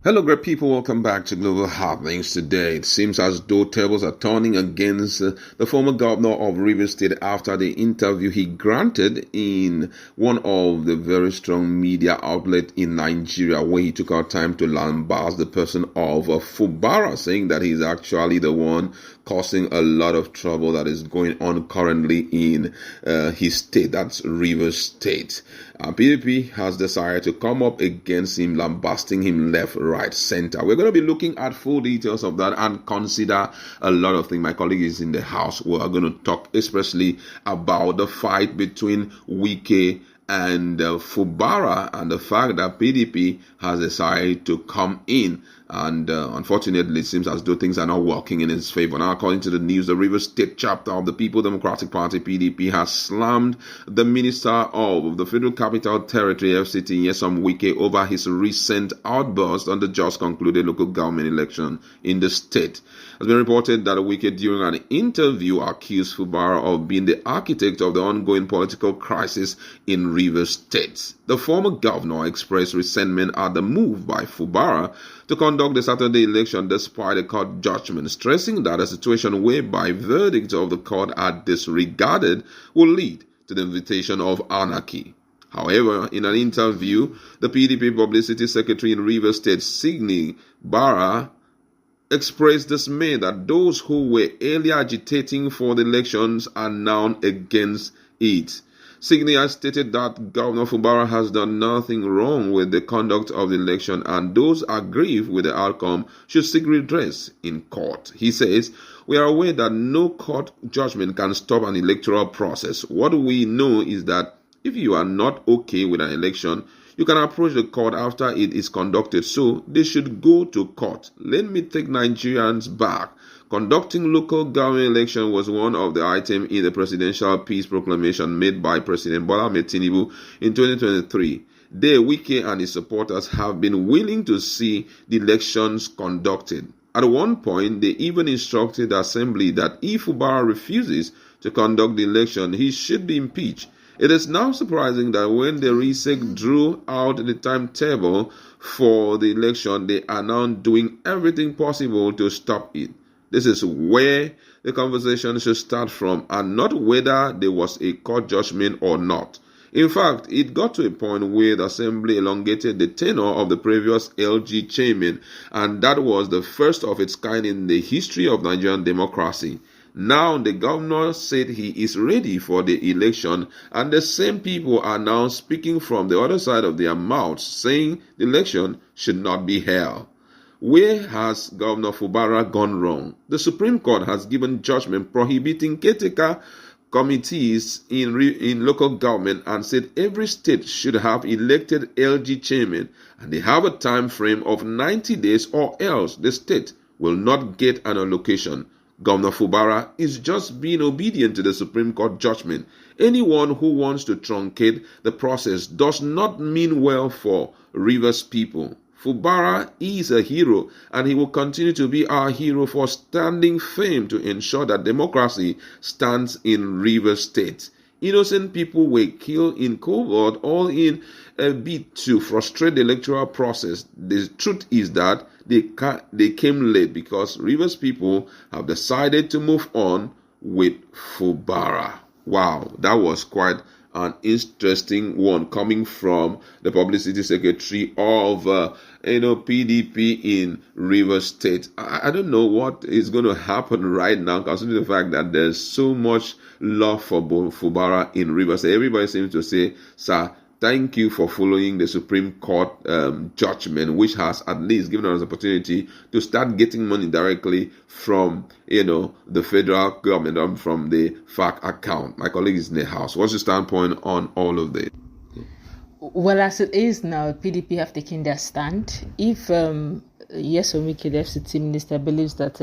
Hello, great people. Welcome back to Global Happenings. Today, it seems as though tables are turning against the former governor of Rivers State after the interview he granted in one of the very strong media outlets in Nigeria, where he took out time to lambast the person of Fubara, saying that he's actually the one causing a lot of trouble that is going on currently in his state. That's Rivers State. PDP has decided to come up against him, lambasting him left, right, center. We're going to be looking at full details of that and consider a lot of things. My colleague is in the house. We are going to talk especially about the fight between Wike and Fubara and the fact that PDP has decided to come in. And unfortunately, it seems as though things are not working in his favor. Now, according to the news, the Rivers State chapter of the People Democratic Party, PDP, has slammed the Minister of the Federal Capital Territory, FCT, Nyesom Wike, over his recent outburst on the just concluded local government election in the state. It has been reported that Wike, during an interview, accused Fubara of being the architect of the ongoing political crisis in Rivers State. The former governor expressed resentment at the move by Fubara to conduct the Saturday election despite a court judgment, stressing that a situation whereby verdicts of the court are disregarded will lead to the invitation of anarchy. However, in an interview, the PDP publicity secretary in Rivers State, Sidney Barra, expressed dismay that those who were earlier agitating for the elections are now against it. Sidney has stated that Governor Fubara has done nothing wrong with the conduct of the election and those aggrieved with the outcome should seek redress in court. He says, "We are aware that no court judgment can stop an electoral process. What we know is that if you are not okay with an election, you can approach the court after it is conducted, so they should go to court. Let me take Nigerians back. Conducting local government election was one of the items in the presidential peace proclamation made by President Bola Ahmed Tinubu in 2023. There, Wike and his supporters have been willing to see the elections conducted. At one point, they even instructed the assembly that if Fubara refuses to conduct the election, he should be impeached. It is now surprising that when the RISEC drew out the timetable for the election, they are now doing everything possible to stop it. This is where the conversation should start from, and not whether there was a court judgment or not. In fact, it got to a point where the assembly elongated the tenure of the previous LG chairman, and that was the first of its kind in the history of Nigerian democracy. Now the governor said he is ready for the election, and the same people are now speaking from the other side of their mouths, saying the election should not be held. Where has Governor Fubara gone wrong? The Supreme Court has given judgment prohibiting caretaker committees in local government and said every state should have elected LG chairman, and they have a time frame of 90 days or else the state will not get an allocation. Governor Fubara is just being obedient to the Supreme Court judgment. Anyone who wants to truncate the process does not mean well for Rivers people. Fubara is a hero, and he will continue to be our hero for standing firm to ensure that democracy stands in Rivers State. Innocent people were killed in covert, all in a bid to frustrate the electoral process. The truth is that they came late because Rivers people have decided to move on with Fubara. Wow, that was quite an interesting one coming from the publicity secretary of PDP in Rivers State. I don't know what is going to happen right now, considering the fact that there's so much love for Fubara in Rivers State. Everybody seems to say, "Sir, thank you for following the Supreme Court judgment, which has at least given us an opportunity to start getting money directly from, the federal government, from the FAC account." My colleague is in the house. What's your standpoint on all of this? Well, as it is now, PDP have taken their stand. If Nyesom Wike, the FCT minister, believes that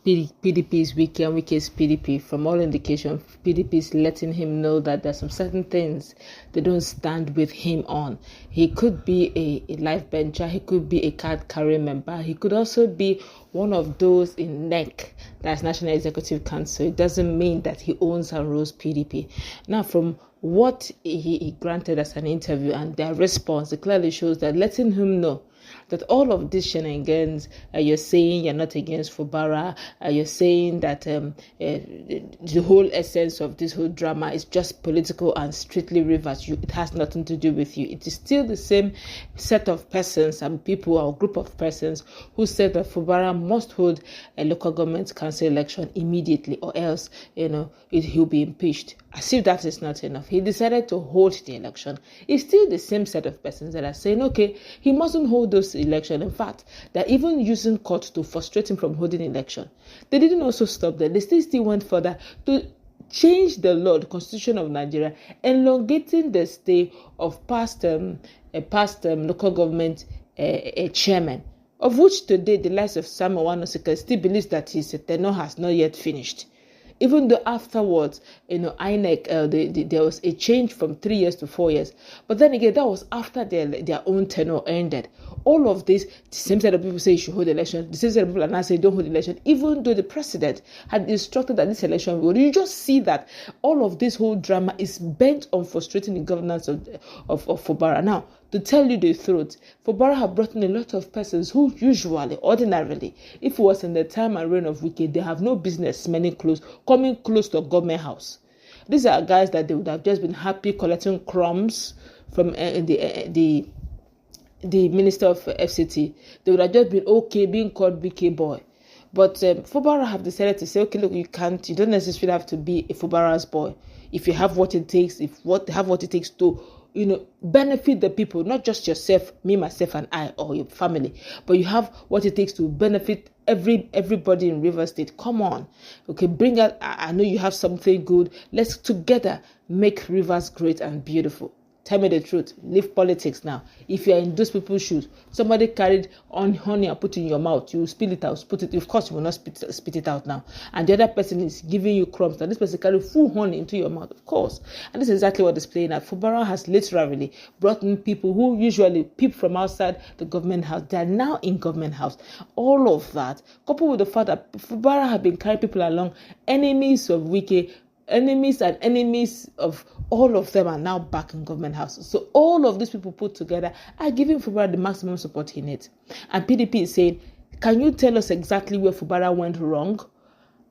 PDP is Wike and Wike is PDP, from all indication, PDP is letting him know that there's some certain things they don't stand with him on. He could be a life bencher, he could be a card-carrying member, he could also be one of those in NEC, that's National Executive Council. It doesn't mean that he owns and rules PDP. Now, from what he granted as an interview and their response, it clearly shows that letting him know that all of these shenanigans, you're saying you're not against Fubara, you're saying that the whole essence of this whole drama is just political and strictly Rivers. It has nothing to do with you. It is still the same set of persons and people or group of persons who said that Fubara must hold a local government council election immediately, or else, he'll be impeached. As if that is not enough, he decided to hold the election. It's still the same set of persons that are saying, okay, he mustn't hold those elections. In fact, they're even using court to frustrate him from holding election. They didn't also stop there. They still went further to change the law, the constitution of Nigeria, elongating the stay of past local government chairman, of which today the likes of Samuel Wanosika still believes that his tenure has not yet finished. Even though afterwards, INEC, there was a change from 3 years to 4 years. But then again, that was after their own tenure ended. All of this, the same set of people say you should hold the election. The same set of people are now saying don't hold the election. Even though the president had instructed that this election would. You just see that all of this whole drama is bent on frustrating the governance of Fubara. Now, to tell you the truth, Fubara have brought in a lot of persons who usually, ordinarily, if it was in the time and reign of Wike, they have no business coming close to a government house. These are guys that they would have just been happy collecting crumbs from the minister of FCT. They would have just been okay being called BK boy. But Fubara have decided to say, okay, look, you don't necessarily have to be a Fubara's boy. If you have what it takes, have what it takes to benefit the people, not just yourself, me, myself, and I, or your family, but you have what it takes to benefit everybody in Rivers State. Come on, okay, bring out. I know you have something good. Let's together make Rivers great and beautiful. Tell me the truth. Leave politics now. If you are in those people's shoes, somebody carried on honey and put it in your mouth, you spill it out, put it. Of course, you will not spit it out now. And the other person is giving you crumbs, and this person carried full honey into your mouth, of course. And this is exactly what is playing out. Fubara has literally brought in people who usually peep from outside the government house. They are now in government house. All of that, coupled with the fact that Fubara have been carrying people along, enemies of Wike, enemies and enemies of all of them are now back in government houses. So all of these people put together are giving Fubara the maximum support he needs. And PDP is saying, can you tell us exactly where Fubara went wrong?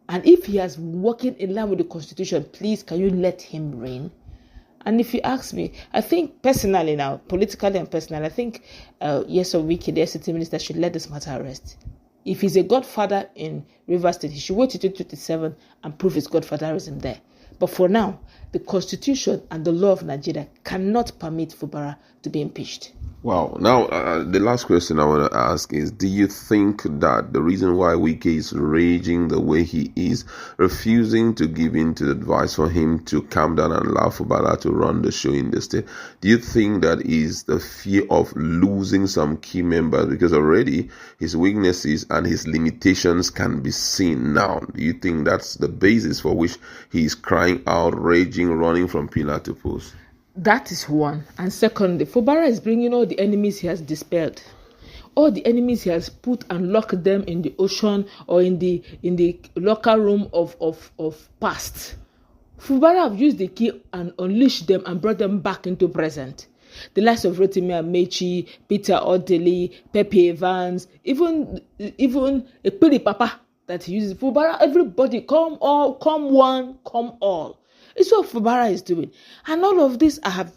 And if he has working in line with the constitution, please, can you let him reign? And if you ask me, I think personally now, politically and personally, I think Nyesom Wike, the SCT minister, should let this matter rest. If he's a godfather in Rivers State, he should wait to 2027 and prove his godfatherism there. But for now, the constitution and the law of Nigeria cannot permit Fubara to be impeached. Wow. Now, the last question I want to ask is, do you think that the reason why Wike is raging the way he is, refusing to give in to the advice for him to calm down and allow Fubara to run the show in the state, do you think that is the fear of losing some key members? Because already his weaknesses and his limitations can be seen now. Do you think that's the basis for which he is crying out, raging, running from pillar to post? That is one. And secondly, Fubara is bringing all the enemies he has dispelled. All the enemies he has put and locked them in the ocean or in the locker room of past. Fubara have used the key and unleashed them and brought them back into present. The likes of Rotimi Amechi, Peter Odili, Pepe Evans, even a pretty papa that he uses. Fubara, everybody, come one, come all. It's what Fubara is doing. And all of this, I have,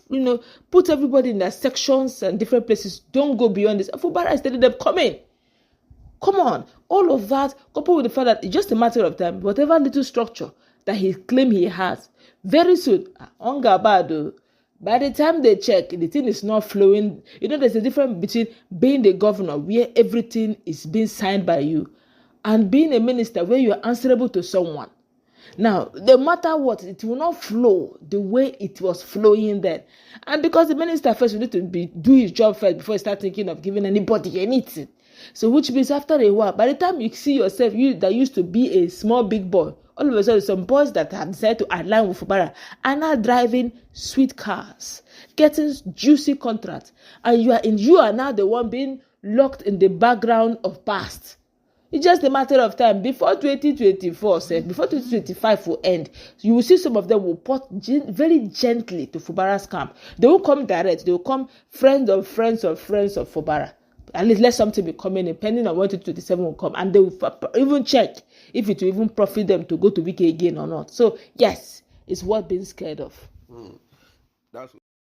put everybody in their sections and different places. Don't go beyond this. Fubara is telling them, come in. Come on. All of that, coupled with the fact that it's just a matter of time, whatever little structure that he claims he has, very soon, by the time they check, the thing is not flowing. There's a difference between being the governor, where everything is being signed by you, and being a minister, where you are answerable to someone. Now, no matter what, it will not flow the way it was flowing then. And because the minister first will need to do his job first before he start thinking of giving anybody anything. So which means after a while, by the time you see yourself, you that used to be a small big boy, all of a sudden some boys that have decided to align with Fubara are now driving sweet cars, getting juicy contracts. And you are now the one being locked in the background of past. It's just a matter of time. Before 2024, before 2025 will end, you will see some of them will port very gently to Fubara's camp. They won't come direct. They will come friends of friends of friends of Fubara. At least let something be coming in, depending on when 2027 will come, and they will even check if it will even profit them to go to Wike again or not. So yes, it's worth being scared of. That's